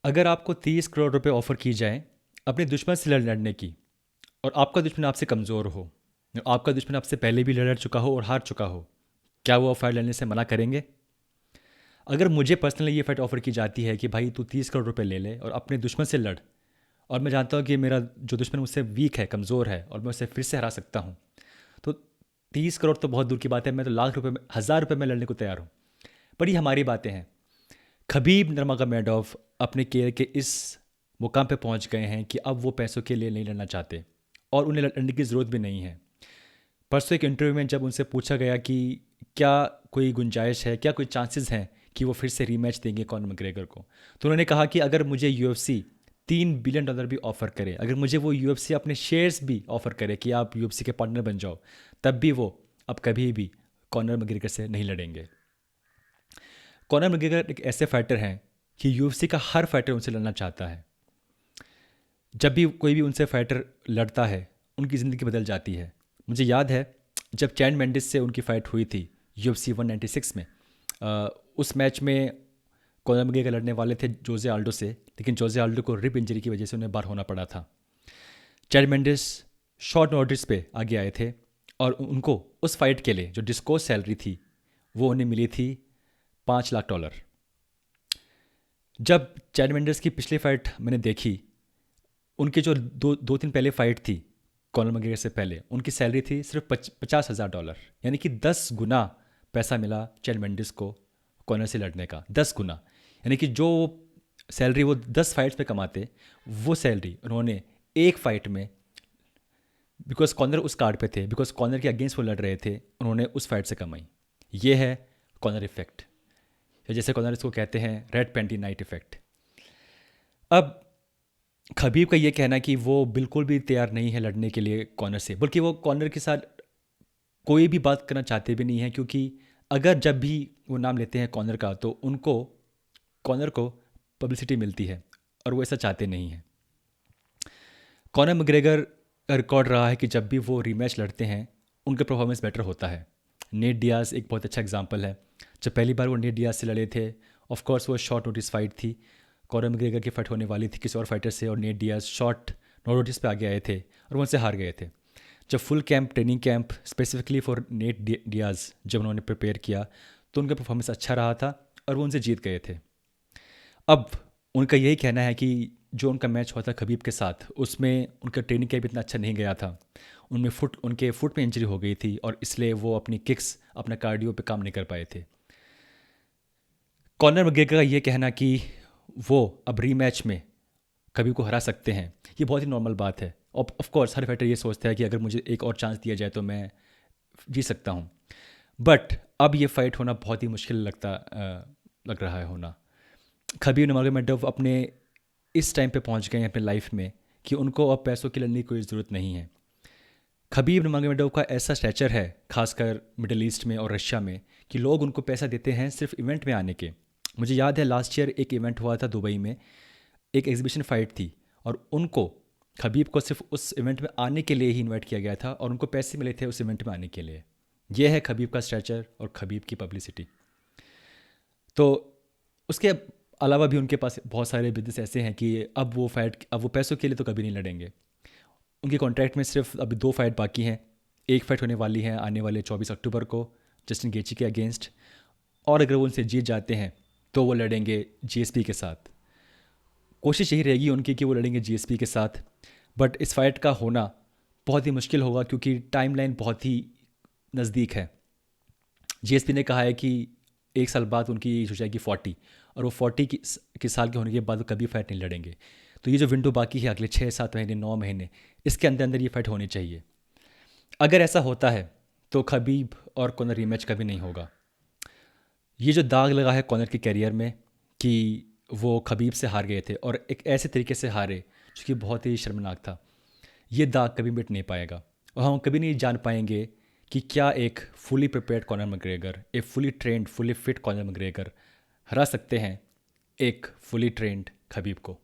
अगर आपको 30 करोड़ रुपए ऑफर की जाए अपने दुश्मन से लड़ने की, और आपका दुश्मन आपसे कमज़ोर हो, आपका दुश्मन आपसे पहले भी लड़ चुका हो और हार चुका हो, क्या वो फाइट लड़ने से मना करेंगे? अगर मुझे पर्सनली ये फाइट ऑफर की जाती है कि भाई तू 30 करोड़ रुपए ले ले और अपने दुश्मन से लड़, और मैं जानता हूँ कि मेरा जो दुश्मन मुझसे वीक है, कमज़ोर है, और मैं उसे फिर से हरा सकता हूँ, तो 30 करोड़ तो बहुत दूर की बात है, मैं तो लाख रुपए में, 1,000 रुपये में लड़ने को तैयार हूँ। पर ये हमारी बातें हैं। खबीब नर्मगोमेडोव अपने कैरियर के इस मुकाम पे पहुंच गए हैं कि अब वो पैसों के लिए नहीं लड़ना चाहते, और उन्हें लड़ने की ज़रूरत भी नहीं है। परसों एक इंटरव्यू में जब उनसे पूछा गया कि क्या कोई गुंजाइश है, क्या कोई चांसेस हैं कि वो फिर से रीमैच देंगे कॉनर मैग्रेगर को, तो उन्होंने कहा कि अगर मुझे यूएफसी $3 बिलियन भी ऑफ़र करे, अगर मुझे वो यूएफसी अपने शेयर्स भी ऑफ़र करे कि आप यूएफसी के पार्टनर बन जाओ, तब भी वो अब कभी भी कॉनर मैग्रेगर से नहीं लड़ेंगे। कॉनर मैग्रेगर एक ऐसे फाइटर हैं कि यूएफसी का हर फाइटर उनसे लड़ना चाहता है। जब भी कोई भी उनसे फाइटर लड़ता है, उनकी ज़िंदगी बदल जाती है। मुझे याद है जब चैन मेंडिस से उनकी फ़ाइट हुई थी UFC 196 में, उस मैच में कॉनर मैग्रेगर लड़ने वाले थे जोजे आल्डो से, लेकिन जोजे आल्डो को रिब इंजरी की वजह से उन्हें बाहर होना पड़ा था। चैन मेंडिस शॉर्ट नोटिस पे आगे आए थे, और उनको उस फाइट के लिए जो डिस्कोस सैलरी थी वो उन्हें मिली थी $5 लाख। जब चैन मेंडिस की पिछली फाइट मैंने देखी, उनकी जो दो दो दिन पहले फाइट थी कॉनर मैग्रेगर से पहले, उनकी सैलरी थी सिर्फ $50,000, यानी कि 10 गुना पैसा मिला चैन मेंडिस को कॉनर से लड़ने का, 10 गुना। यानी कि जो सैलरी वो 10 फाइट्स में कमाते, वो सैलरी उन्होंने एक फाइट में, बिकॉज कॉर्नर उस कार्ड पे थे, बिकॉज कॉर्नर के अगेंस्ट वो लड़ रहे थे, उन्होंने उस फाइट से कमाई। ये है कॉर्नर इफेक्ट, या जैसे कॉर्नर इसको कहते हैं, रेड पेंटी नाइट इफेक्ट। अब खबीब का ये कहना कि वो बिल्कुल भी तैयार नहीं है लड़ने के लिए कॉर्नर से, बल्कि वो कॉर्नर के साथ कोई भी बात करना चाहते भी नहीं है, क्योंकि अगर जब भी वो नाम लेते हैं कॉर्नर का, तो उनको, कॉर्नर को पब्लिसिटी मिलती है, और वो ऐसा चाहते नहीं हैं। कॉनर मैग्रेगर का रिकॉर्ड रहा है कि जब भी वो रीमैच लड़ते हैं, उनका परफॉर्मेंस बेटर होता है। नेट डियाज एक बहुत अच्छा एग्जांपल है। जब पहली बार वो नेट डियाज से लड़े थे, ऑफ कोर्स वो शॉर्ट नोटिस फाइट थी, कॉनर मैग्रेगर की फाइट होने वाली थी किसी और फाइटर से, और नेट डियाज शॉर्ट नोटिस पे आगे आए थे और वो उनसे हार गए थे। जब full camp, training camp specifically for Nate Diaz जब उन्होंने प्रिपेयर किया, तो उनका परफॉर्मेंस अच्छा रहा था और वो उनसे जीत गए थे। अब उनका यही कहना है कि जो उनका मैच हुआ था खबीब के साथ, उसमें उनका ट्रेनिंग कैंप इतना अच्छा नहीं गया था। उनके फुट में इंजरी हो गई थी, और इसलिए वो अपनी किक्स, अपना कार्डियो पे काम नहीं कर पाए थे। कॉनर मैग्रेगर का ये कहना कि वो अब रीमैच में कबीब को हरा सकते हैं, ये बहुत ही नॉर्मल बात है। ऑफ कोर्स हर फाइटर ये सोचता है कि अगर मुझे एक और चांस दिया जाए तो मैं जीत सकता हूँ। बट अब ये फाइट होना बहुत ही मुश्किल लग रहा है होना। खबीब नurmagomedov अपने इस टाइम पे पहुंच गए हैं अपने लाइफ में कि उनको अब पैसों की लड़ने की कोई ज़रूरत नहीं है। खबीब नurmagomedov का ऐसा स्टैचर है, खासकर मिडल ईस्ट में और रशिया में, कि लोग उनको पैसा देते हैं सिर्फ इवेंट में आने के। मुझे याद है लास्ट ईयर एक इवेंट हुआ था दुबई में, एक एग्जीबिशन फाइट थी, और उनको, खबीब को सिर्फ उस इवेंट में आने के लिए ही इनवाइट किया गया था, और उनको पैसे मिले थे उस इवेंट में आने के लिए। यह है खबीब का स्ट्रेचर और खबीब की पब्लिसिटी। तो उसके अलावा भी उनके पास बहुत सारे बिजनेस ऐसे हैं कि अब वो पैसों के लिए तो कभी नहीं लड़ेंगे। उनके कॉन्ट्रैक्ट में सिर्फ अभी 2 फाइट बाकी हैं। एक फाइट होने वाली है आने वाले 24 अक्टूबर को जस्टिन गेची के अगेंस्ट, और अगर वो उनसे जीत जाते हैं तो वो लड़ेंगे जीएसपी के साथ। कोशिश यही रहेगी उनकी कि वो लड़ेंगे जीएसपी के साथ, बट इस फाइट का होना बहुत ही मुश्किल होगा, क्योंकि टाइमलाइन बहुत ही नज़दीक है। जीएसपी ने कहा है कि 1 साल बाद उनकी एज हो जाएगी 40, और वो 40 के साल के होने के बाद वो कभी फाइट नहीं लड़ेंगे। तो ये जो विंडो बाकी है अगले 6-7 महीने, 9 महीने, इसके अंदर अंदर ये फाइट होनी चाहिए। अगर ऐसा होता है तो खबीब और कॉनर रीमैच कभी नहीं होगा। ये जो दाग लगा है कॉनर के कैरियर में कि वो खबीब से हार गए थे, और एक ऐसे तरीके से हारे जो कि बहुत ही शर्मनाक था, ये दाग कभी मिट नहीं पाएगा। और हम कभी नहीं जान पाएंगे कि क्या एक फुली प्रिपेयर्ड कॉनर मैग्रेगर, एक fully trend, fully fit Conor McGregor हरा सकते हैं एक फुली ट्रेंड खबीब को।